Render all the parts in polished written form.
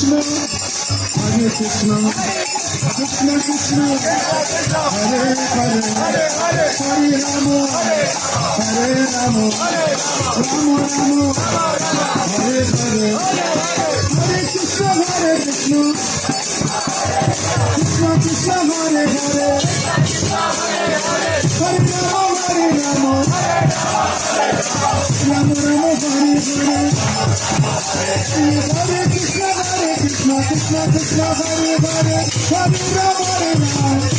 Krishna, Hare Krishna, Krishna Krishna, Hare Hare, Hare Rama, Hare Rama, Rama Rama, Hare Hare, Hare Krishna, Krishna Krishna, Hare Hare, Hare Rama, Rama Rama, Hare Hare. Hare Krishna, Krishna Krishna, Hare Hare, Hare Rama,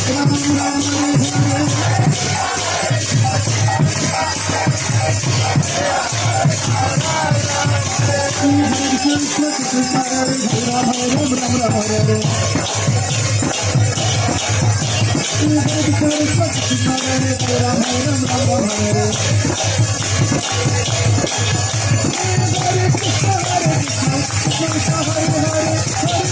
Rama Rama, Hare Hare. Krishna Krishna, Hare Rama, Rama Rama, Hare Hare. Hare Krishna, Krishna Hare Rama, Rama Rama, Hare Hare. Hare Krishna, Krishna Hare Hare, Hare Rama, Hare Krishna, Hare Krishna, Krishna Hare Hare, Hare Krishna, Hare Krishna, Krishna Hare Hare, Hare Rama,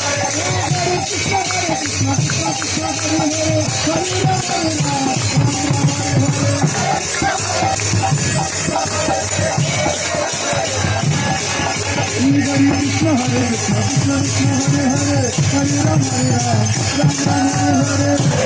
Hare Krishna, Hare Krishna, Krishna Hare Hare, Hare Rama, Rama Rama, Hare Hare. Hare Krishna, Hare Krishna, Krishna Hare Hare, Hare Rama, Rama Hare Hare.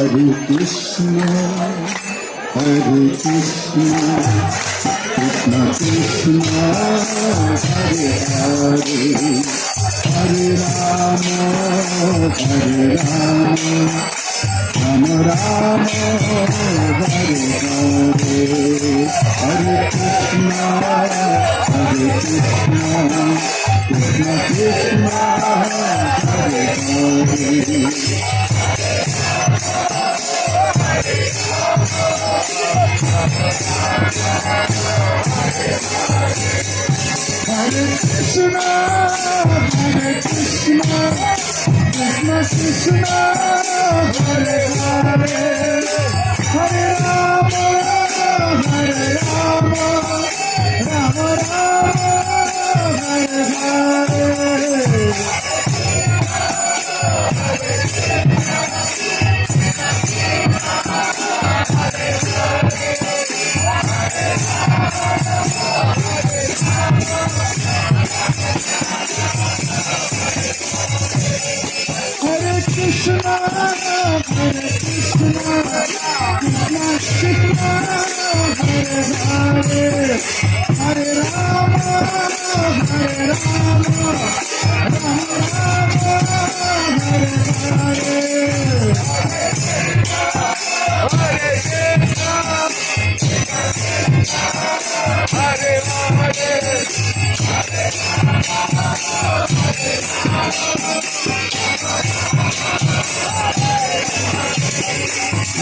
Hare Krishna, Hare Krishna, Krishna Krishna, Hare Hare, Hare Rama, Hare Rama, Rama Rama, Hare Hare, Hare Krishna, Hare Krishna, Krishna Krishna, Hare Hare. Hare Krishna, Hare Krishna, Krishna Krishna, Hare Hare, Hare Rama, Hare Rama, Rama Rama, Hare Hare.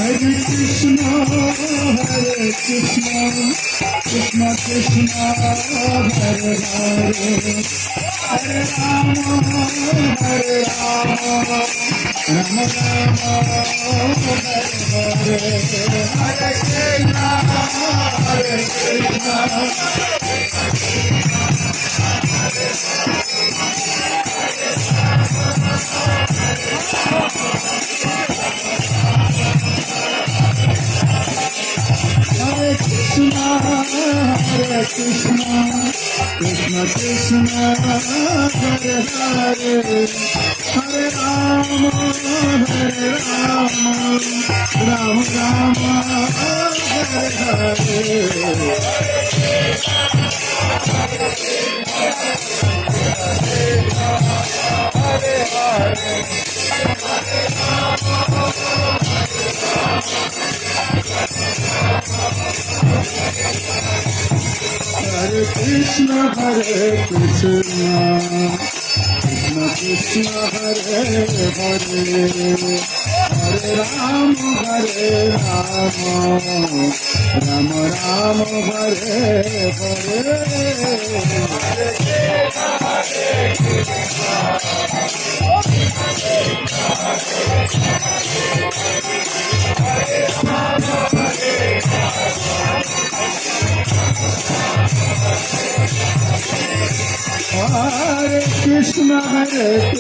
Hare Krishna, Hare Krishna, Krishna Krishna, Hare Hare, Hare Rama, Hare Rama, Rama Rama, Hare Hare. Hare Krishna, Hare Hare, Hare Krishna, Hare Krishna, Krishna Krishna, Hare Hare, Hare Rama, Hare Rama, Rama Rama, Hare Hare. Hare Krishna, Hare Krishna, Hare Krishna, Hare Krishna, Krishna Krishna, Hare Hare, Hare Rama, Hare Rama, Rama Rama, Hare Hare. Hare Krishna, Hare Krishna, Krishna Krishna, Hare Hare, Hare Rama, Hare Rama, Rama Rama, Hare Hare. Hare Hare Krishna Krishna